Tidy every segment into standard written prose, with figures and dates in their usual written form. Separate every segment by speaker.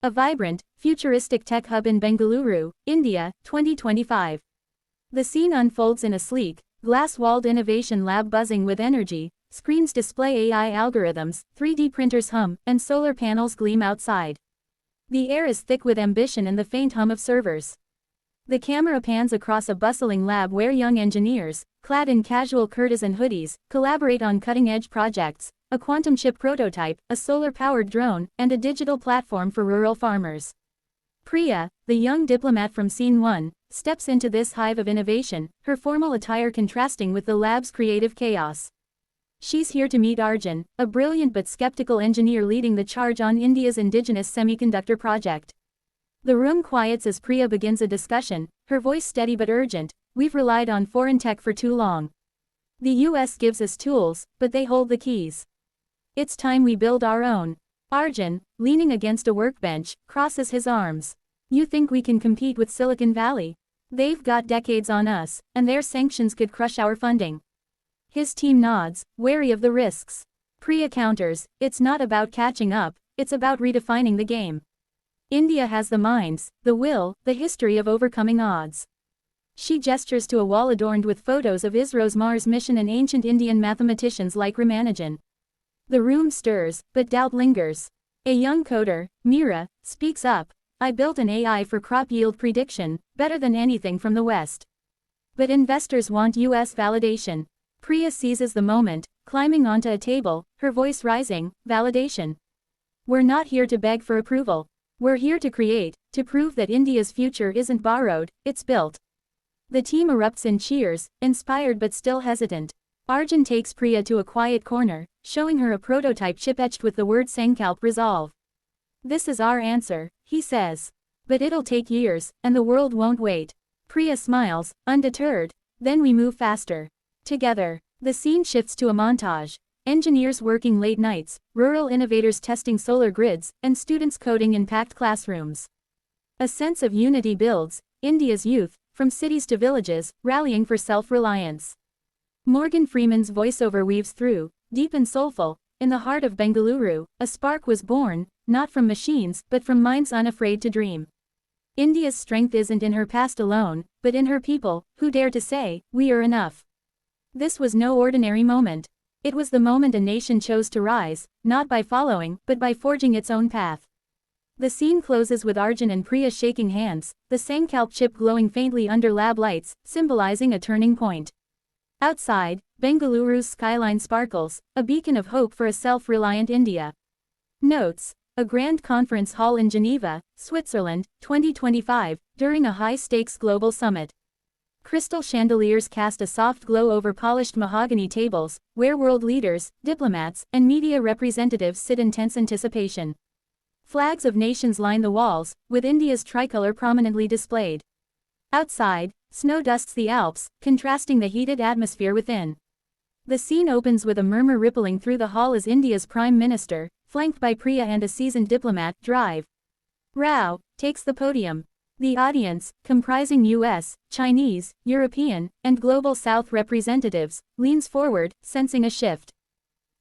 Speaker 1: A vibrant, futuristic tech hub in Bengaluru, India, 2025. The scene unfolds in a sleek, glass-walled innovation lab buzzing with energy. Screens display AI algorithms, 3D printers hum, and solar panels gleam outside. The air is thick with ambition and the faint hum of servers. The camera pans across a bustling lab where young engineers, clad in casual kurtas and hoodies, collaborate on cutting-edge projects, a quantum chip prototype, a solar-powered drone, and a digital platform for rural farmers. Priya, the young diplomat from Scene 1, steps into this hive of innovation, her formal attire contrasting with the lab's creative chaos. She's here to meet Arjun, a brilliant but skeptical engineer leading the charge on India's indigenous semiconductor project. The room quiets as Priya begins a discussion, her voice steady but urgent. We've relied on foreign tech for too long. The US gives us tools, but they hold the keys. It's time we build our own. Arjun, leaning against a workbench, crosses his arms. You think we can compete with Silicon Valley? They've got decades on us, and their sanctions could crush our funding. His team nods, wary of the risks. Priya counters, it's not about catching up, it's about redefining the game. India has the minds, the will, the history of overcoming odds. She gestures to a wall adorned with photos of ISRO's Mars mission and ancient Indian mathematicians like Ramanujan. The room stirs, but doubt lingers. A young coder, Meera, speaks up. I built an AI for crop yield prediction, better than anything from the West. But investors want US validation. Priya seizes the moment, climbing onto a table, her voice rising, validation. We're not here to beg for approval. We're here to create, to prove that India's future isn't borrowed, it's built. The team erupts in cheers, inspired but still hesitant. Arjun takes Priya to a quiet corner, showing her a prototype chip etched with the word Sankalp Resolve. This is our answer, he says. But it'll take years, and the world won't wait. Priya smiles, undeterred. Then we move faster. Together. The scene shifts to a montage. Engineers working late nights, rural innovators testing solar grids, and students coding in packed classrooms. A sense of unity builds, India's youth, from cities to villages, rallying for self-reliance. Morgan Freeman's voiceover weaves through, deep and soulful. In the heart of Bengaluru, a spark was born, not from machines, but from minds unafraid to dream. India's strength isn't in her past alone, but in her people, who dare to say, we are enough. This was no ordinary moment. It was the moment a nation chose to rise, not by following, but by forging its own path. The scene closes with Arjun and Priya shaking hands, the Sankalp chip glowing faintly under lab lights, symbolizing a turning point. Outside, Bengaluru's skyline sparkles, a beacon of hope for a self-reliant India. Notes: a grand conference hall in Geneva, Switzerland, 2025, during a high-stakes global summit. Crystal chandeliers cast a soft glow over polished mahogany tables, where world leaders, diplomats, and media representatives sit in tense anticipation. Flags of nations line the walls, with India's tricolor prominently displayed. Outside, snow dusts the Alps, contrasting the heated atmosphere within. The scene opens with a murmur rippling through the hall as India's Prime Minister, flanked by Priya and a seasoned diplomat, Drive Rao, takes the podium. The audience, comprising US, Chinese, European, and Global South representatives, leans forward, sensing a shift.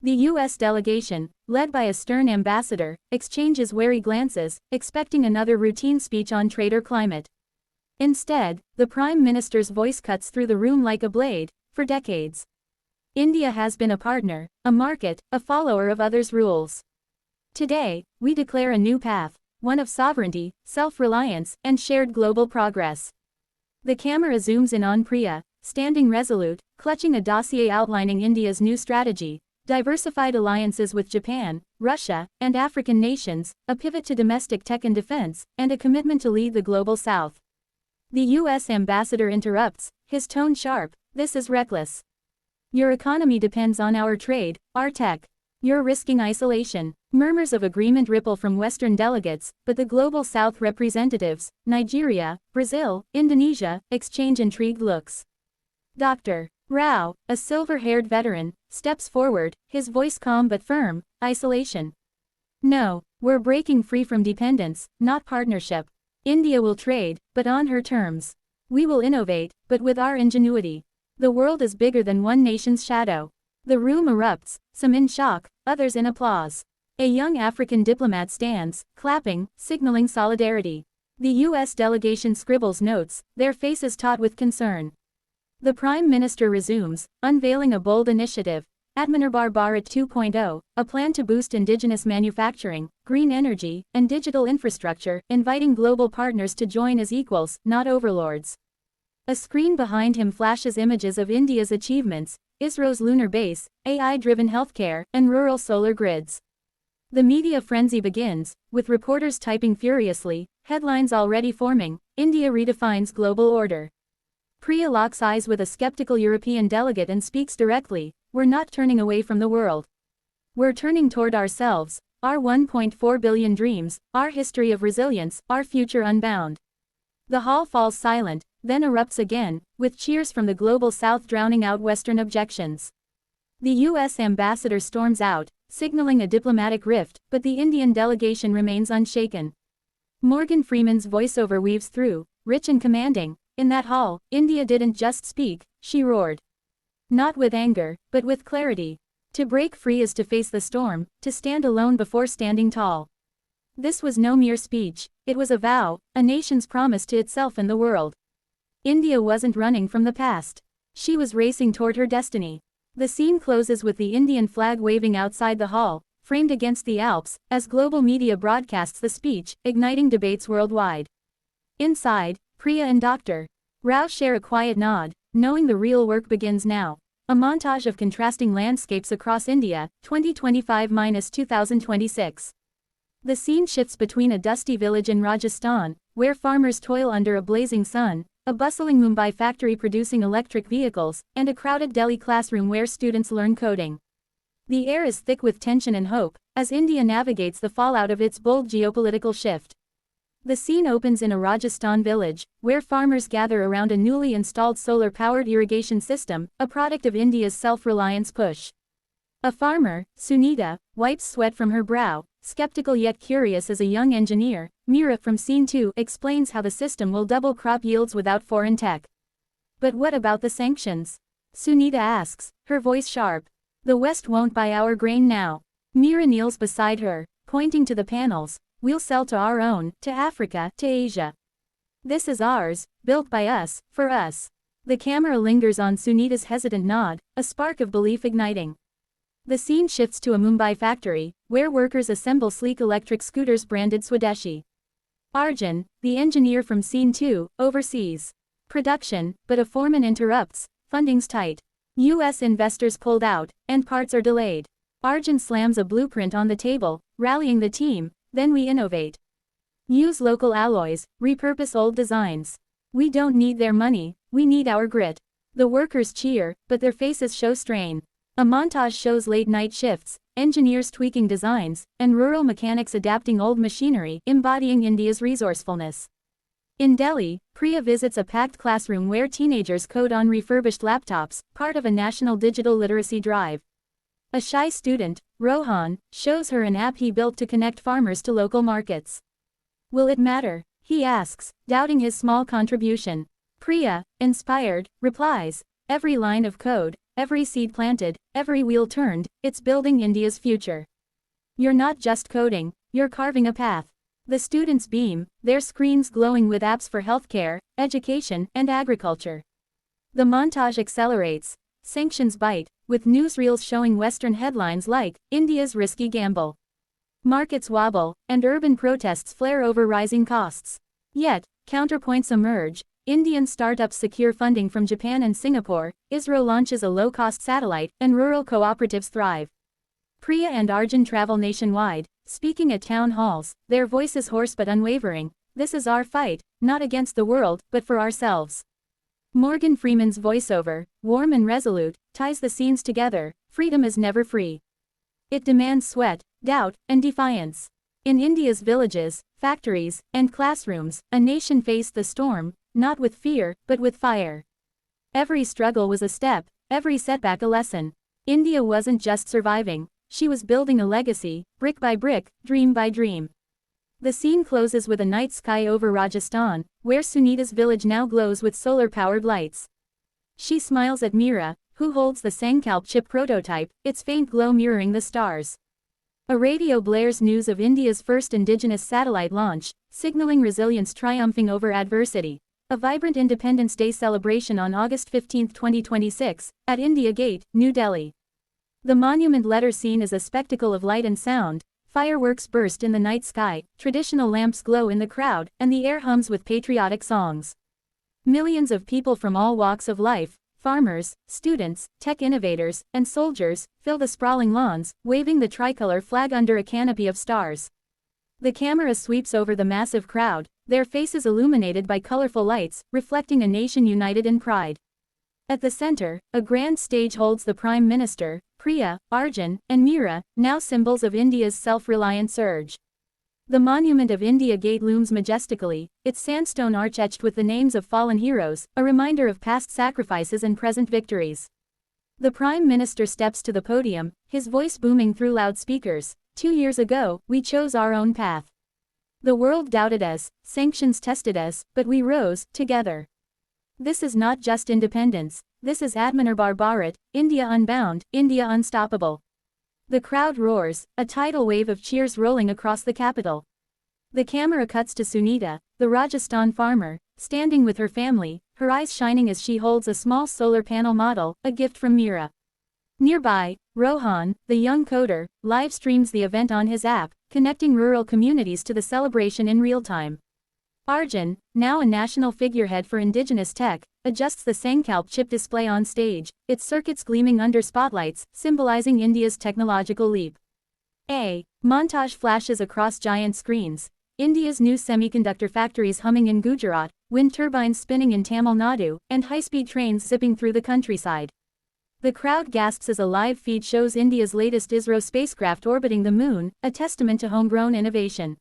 Speaker 1: The US delegation, led by a stern ambassador, exchanges wary glances, expecting another routine speech on trade or climate. Instead, the Prime Minister's voice cuts through the room like a blade. For decades, India has been a partner, a market, a follower of others' rules. Today, we declare a new path. One of sovereignty, self-reliance, and shared global progress. The camera zooms in on Priya, standing resolute, clutching a dossier outlining India's new strategy, diversified alliances with Japan, Russia, and African nations, a pivot to domestic tech and defense, and a commitment to lead the global south. The US ambassador interrupts, his tone sharp. This is reckless. Your economy depends on our trade, our tech. You're risking isolation. Murmurs of agreement ripple from Western delegates, but the Global South representatives, Nigeria, Brazil, Indonesia, exchange intrigued looks. Dr. Rao, a silver-haired veteran, steps forward, his voice calm but firm. Isolation. No, we're breaking free from dependence, not partnership. India will trade, but on her terms. We will innovate, but with our ingenuity. The world is bigger than one nation's shadow. The room erupts, some in shock, others in applause. A young African diplomat stands, clapping, signaling solidarity. The U.S. delegation scribbles notes, their faces taut with concern. The Prime Minister resumes, unveiling a bold initiative, Atmanirbhar Bharat 2.0, a plan to boost indigenous manufacturing, green energy, and digital infrastructure, inviting global partners to join as equals, not overlords. A screen behind him flashes images of India's achievements, ISRO's lunar base, AI-driven healthcare, and rural solar grids. The media frenzy begins, with reporters typing furiously, headlines already forming, India redefines global order. Priya locks eyes with a skeptical European delegate and speaks directly, we're not turning away from the world. We're turning toward ourselves, our 1.4 billion dreams, our history of resilience, our future unbound. The hall falls silent, then erupts again, with cheers from the global south drowning out Western objections. The U.S. ambassador storms out, signaling a diplomatic rift, but the Indian delegation remains unshaken. Morgan Freeman's voiceover weaves through, rich and commanding. In that hall, India didn't just speak, she roared. Not with anger, but with clarity. To break free is to face the storm, to stand alone before standing tall. This was no mere speech, it was a vow, a nation's promise to itself and the world. India wasn't running from the past. She was racing toward her destiny. The scene closes with the Indian flag waving outside the hall, framed against the Alps, as global media broadcasts the speech, igniting debates worldwide. Inside, Priya and Dr. Rao share a quiet nod, knowing the real work begins now. A montage of contrasting landscapes across India, 2025-2026. The scene shifts between a dusty village in Rajasthan, where farmers toil under a blazing sun, a bustling Mumbai factory producing electric vehicles, and a crowded Delhi classroom where students learn coding. The air is thick with tension and hope, as India navigates the fallout of its bold geopolitical shift. The scene opens in a Rajasthan village, where farmers gather around a newly installed solar-powered irrigation system, a product of India's self-reliance push. A farmer, Sunita, wipes sweat from her brow, skeptical yet curious as a young engineer. Meera from Scene 2 explains how the system will double crop yields without foreign tech. But what about the sanctions? Sunita asks, her voice sharp. The West won't buy our grain now. Meera kneels beside her, pointing to the panels. We'll sell to our own, to Africa, to Asia. This is ours, built by us, for us. The camera lingers on Sunita's hesitant nod, a spark of belief igniting. The scene shifts to a Mumbai factory, where workers assemble sleek electric scooters branded Swadeshi. Arjun, the engineer from Scene 2, oversees production, but a foreman interrupts, funding's tight. U.S. investors pulled out, and parts are delayed. Arjun slams a blueprint on the table, rallying the team. Then we innovate. Use local alloys, repurpose old designs. We don't need their money, we need our grit. The workers cheer, but their faces show strain. A montage shows late-night shifts, engineers tweaking designs, and rural mechanics adapting old machinery, embodying India's resourcefulness. In Delhi, Priya visits a packed classroom where teenagers code on refurbished laptops, part of a national digital literacy drive. A shy student, Rohan, shows her an app he built to connect farmers to local markets. Will it matter? He asks, doubting his small contribution. Priya, inspired, replies, every line of code, every seed planted, every wheel turned, it's building India's future. You're not just coding, you're carving a path. The students beam, their screens glowing with apps for healthcare, education, and agriculture. The montage accelerates. Sanctions bite, with newsreels showing Western headlines like, India's risky gamble. Markets wobble, and urban protests flare over rising costs. Yet, counterpoints emerge. Indian startups secure funding from Japan and Singapore, ISRO launches a low-cost satellite, and rural cooperatives thrive. Priya and Arjun travel nationwide, speaking at town halls, their voices hoarse but unwavering. This is our fight, not against the world, but for ourselves. Morgan Freeman's voiceover, warm and resolute, ties the scenes together. Freedom is never free. It demands sweat, doubt, and defiance. In India's villages, factories, and classrooms, a nation faced the storm, not with fear, but with fire. Every struggle was a step, every setback a lesson. India wasn't just surviving, she was building a legacy, brick by brick, dream by dream. The scene closes with a night sky over Rajasthan, where Sunita's village now glows with solar-powered lights. She smiles at Meera, who holds the Sankalp chip prototype, its faint glow mirroring the stars. A radio blares news of India's first indigenous satellite launch, signaling resilience triumphing over adversity. A vibrant Independence Day celebration on August 15, 2026, at India Gate, New Delhi. The monument letter scene is a spectacle of light and sound. Fireworks burst in the night sky, traditional lamps glow in the crowd, and the air hums with patriotic songs. Millions of people from all walks of life, farmers, students, tech innovators, and soldiers, fill the sprawling lawns, waving the tricolor flag under a canopy of stars. The camera sweeps over the massive crowd, their faces illuminated by colorful lights, reflecting a nation united in pride. At the center, a grand stage holds the Prime Minister, Priya, Arjun, and Meera, now symbols of India's self-reliant surge. The monument of India Gate looms majestically, its sandstone arch etched with the names of fallen heroes, a reminder of past sacrifices and present victories. The Prime Minister steps to the podium, his voice booming through loudspeakers. 2 years ago, we chose our own path. The world doubted us, sanctions tested us, but we rose, together. This is not just independence, this is Atmanirbhar Bharat, India unbound, India unstoppable. The crowd roars, a tidal wave of cheers rolling across the capital. The camera cuts to Sunita, the Rajasthan farmer, standing with her family, her eyes shining as she holds a small solar panel model, a gift from Meera. Nearby, Rohan, the young coder, live streams the event on his app, connecting rural communities to the celebration in real time. Arjun, now a national figurehead for indigenous tech, adjusts the Sankalp chip display on stage, its circuits gleaming under spotlights, symbolizing India's technological leap. A montage flashes across giant screens. India's new semiconductor factories humming in Gujarat, wind turbines spinning in Tamil Nadu, and high-speed trains zipping through the countryside. The crowd gasps as a live feed shows India's latest ISRO spacecraft orbiting the moon, a testament to homegrown innovation.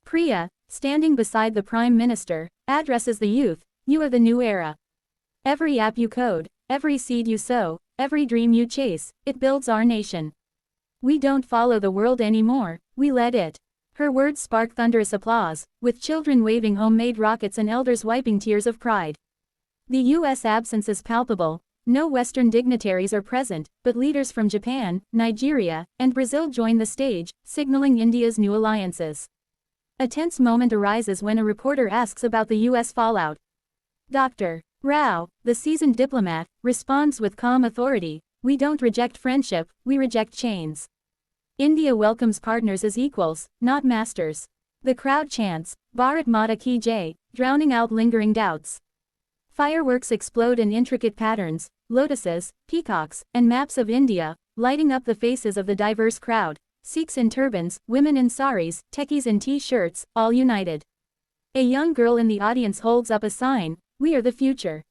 Speaker 1: Priya, standing beside the Prime Minister, addresses the youth, "You are the new era. Every app you code, every seed you sow, every dream you chase, it builds our nation. We don't follow the world anymore, we led it." Her words spark thunderous applause, with children waving homemade rockets and elders wiping tears of pride. The U.S. absence is palpable. No Western dignitaries are present, but leaders from Japan, Nigeria, and Brazil join the stage, signaling India's new alliances. A tense moment arises when a reporter asks about the U.S. fallout. Dr. Rao, the seasoned diplomat, responds with calm authority, "We don't reject friendship, we reject chains." India welcomes partners as equals, not masters. The crowd chants, "Bharat Mata Ki Jai," drowning out lingering doubts. Fireworks explode in intricate patterns, lotuses, peacocks, and maps of India, lighting up the faces of the diverse crowd. Sikhs in turbans, women in saris, techies in t-shirts, all united. A young girl in the audience holds up a sign, "We are the future."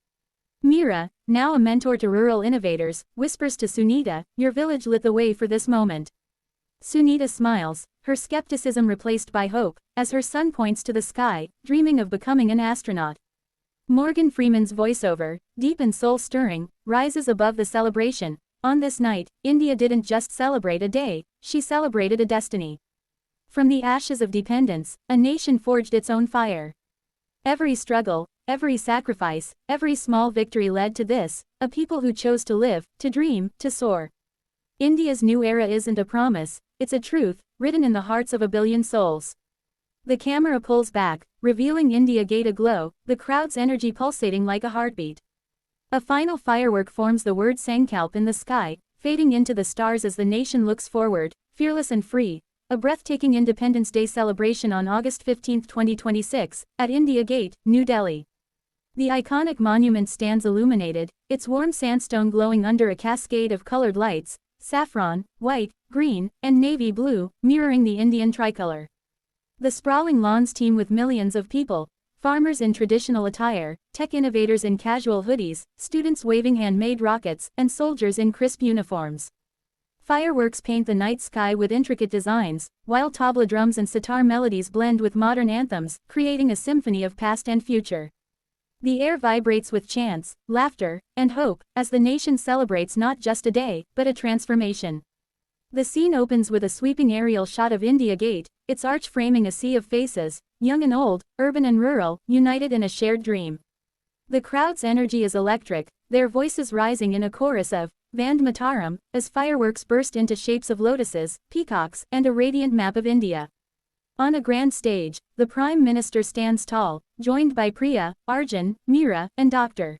Speaker 1: Meera, now a mentor to rural innovators, whispers to Sunita, "Your village lit the way for this moment." Sunita smiles, her skepticism replaced by hope, as her son points to the sky, dreaming of becoming an astronaut. Morgan Freeman's voiceover, deep and soul-stirring, rises above the celebration. On this night, India didn't just celebrate a day, she celebrated a destiny. From the ashes of dependence, a nation forged its own fire. Every struggle, every sacrifice, every small victory led to this, a people who chose to live, to dream, to soar. India's new era isn't a promise, it's a truth, written in the hearts of a billion souls. The camera pulls back, revealing India Gate aglow, the crowd's energy pulsating like a heartbeat. A final firework forms the word Sankalp in the sky, fading into the stars as the nation looks forward, fearless and free. A breathtaking Independence Day celebration on August 15, 2026, at India Gate, New Delhi. The iconic monument stands illuminated, its warm sandstone glowing under a cascade of colored lights, saffron, white, green, and navy blue, mirroring the Indian tricolor. The sprawling lawns teem with millions of people, farmers in traditional attire, tech innovators in casual hoodies, students waving handmade rockets, and soldiers in crisp uniforms. Fireworks paint the night sky with intricate designs, while tabla drums and sitar melodies blend with modern anthems, creating a symphony of past and future. The air vibrates with chants, laughter, and hope, as the nation celebrates not just a day, but a transformation. The scene opens with a sweeping aerial shot of India Gate, its arch framing a sea of faces, young and old, urban and rural, united in a shared dream. The crowd's energy is electric, their voices rising in a chorus of, Vande Mataram, as fireworks burst into shapes of lotuses, peacocks, and a radiant map of India. On a grand stage, the Prime Minister stands tall, joined by Priya, Arjun, Meera, and Dr.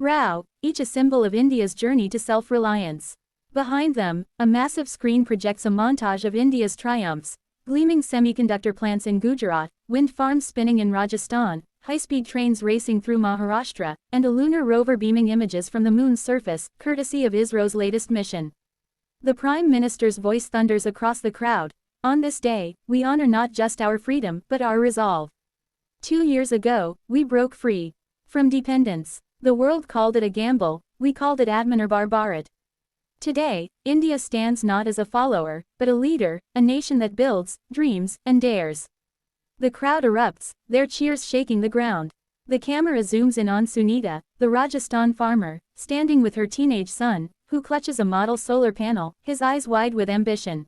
Speaker 1: Rao, each a symbol of India's journey to self-reliance. Behind them, a massive screen projects a montage of India's triumphs: gleaming semiconductor plants in Gujarat, wind farms spinning in Rajasthan, high-speed trains racing through Maharashtra, and a lunar rover beaming images from the moon's surface, courtesy of ISRO's latest mission. The Prime Minister's voice thunders across the crowd. On this day, we honor not just our freedom, but our resolve. 2 years ago, we broke free from dependence. The world called it a gamble, we called it Atmanirbhar Bharat. Today, India stands not as a follower, but a leader, a nation that builds, dreams, and dares. The crowd erupts, their cheers shaking the ground. The camera zooms in on Sunita, the Rajasthan farmer, standing with her teenage son, who clutches a model solar panel, his eyes wide with ambition.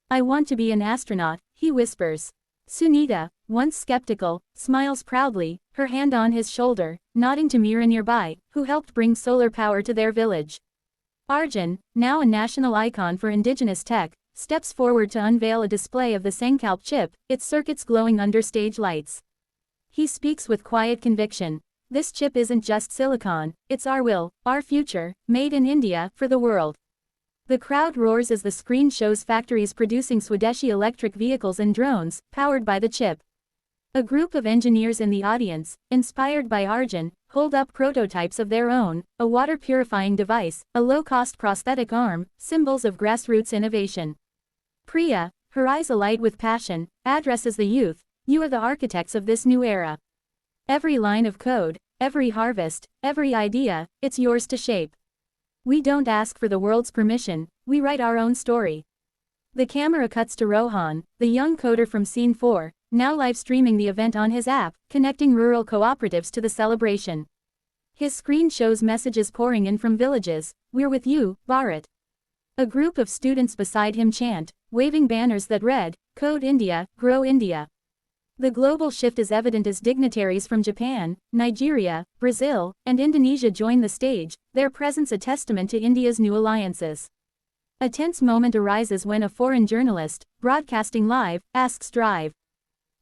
Speaker 1: "I want to be an astronaut," he whispers. Sunita, once skeptical, smiles proudly, her hand on his shoulder, nodding to Meera nearby, who helped bring solar power to their village. Arjun, now a national icon for indigenous tech, steps forward to unveil a display of the Sankalp chip, its circuits glowing under stage lights. He speaks with quiet conviction. "This chip isn't just silicon, it's our will, our future, made in India, for the world." The crowd roars as the screen shows factories producing Swadeshi electric vehicles and drones, powered by the chip. A group of engineers in the audience, inspired by Arjun, hold up prototypes of their own: a water-purifying device, a low-cost prosthetic arm, symbols of grassroots innovation. Priya, her eyes alight with passion, addresses the youth: "You are the architects of this new era. Every line of code, every harvest, every idea, it's yours to shape. We don't ask for the world's permission, we write our own story." The camera cuts to Rohan, the young coder from Scene 4, now live streaming the event on his app, connecting rural cooperatives to the celebration. His screen shows messages pouring in from villages: "We're with you, Bharat." A group of students beside him chant, waving banners that read, "Code India, Grow India." The global shift is evident as dignitaries from Japan, Nigeria, Brazil, and Indonesia join the stage, their presence a testament to India's new alliances. A tense moment arises when a foreign journalist, broadcasting live, asks Drive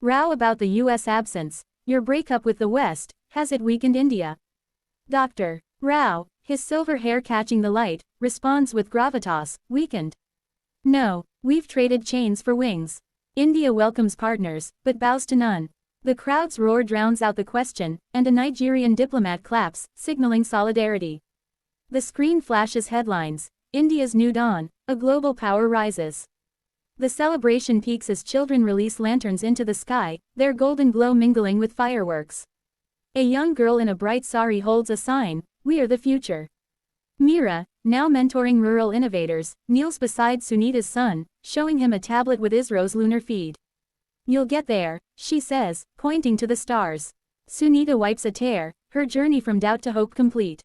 Speaker 1: Rao about the US absence. "Your breakup with the West, has it weakened India?" Dr. Rao, his silver hair catching the light, responds with gravitas: "Weakened? No, we've traded chains for wings. India welcomes partners, but bows to none." The crowd's roar drowns out the question, and a Nigerian diplomat claps, signaling solidarity. The screen flashes headlines: "India's new dawn, a global power rises." The celebration peaks as children release lanterns into the sky, their golden glow mingling with fireworks. A young girl in a bright sari holds a sign: "We are the future." Meera, now mentoring rural innovators, kneels beside Sunita's son, showing him a tablet with ISRO's lunar feed. "You'll get there," she says, pointing to the stars. Sunita wipes a tear, her journey from doubt to hope complete.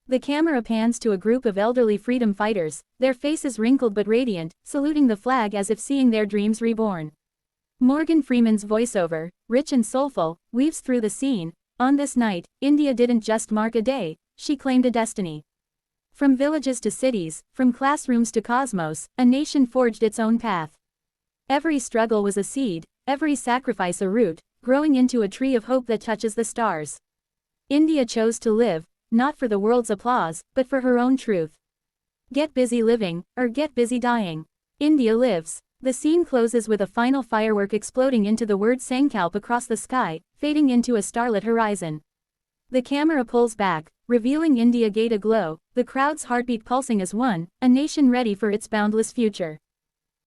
Speaker 1: The camera pans to a group of elderly freedom fighters, their faces wrinkled but radiant, saluting the flag as if seeing their dreams reborn. Morgan Freeman's voiceover, rich and soulful, weaves through the scene. On this night, India didn't just mark a day, she claimed a destiny. From villages to cities, from classrooms to cosmos, a nation forged its own path. Every struggle was a seed, every sacrifice a root, growing into a tree of hope that touches the stars. India chose to live, not for the world's applause, but for her own truth. Get busy living, or get busy dying. India lives. The scene closes with a final firework exploding into the word Sankalp across the sky, fading into a starlit horizon. The camera pulls back, revealing India Gate aglow, the crowd's heartbeat pulsing as one, a nation ready for its boundless future.